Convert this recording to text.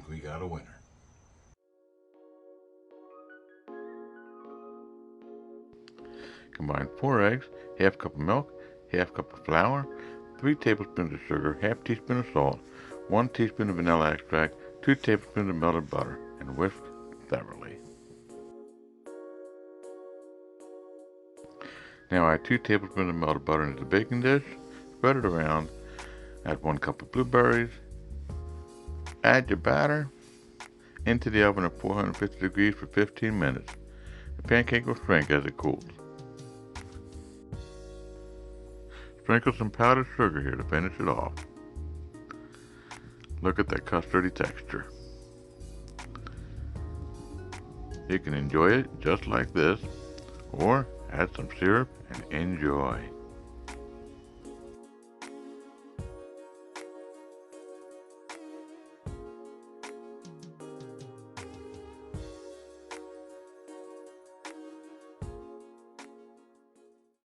we got a winner. Combine 4 eggs, half cup of milk, half cup of flour, 3 tablespoons of sugar, half teaspoon of salt, 1 teaspoon of vanilla extract, 2 tablespoons of melted butter, and whisk thoroughly. Now add 2 tablespoons of melted butter into the baking dish, spread it around, add 1 cup of blueberries, add your batter into the oven at 450 degrees for 15 minutes. The pancake will shrink as it cools. Sprinkle some powdered sugar here to finish it off. Look at that custardy texture. You can enjoy it just like this, or add some syrup and enjoy.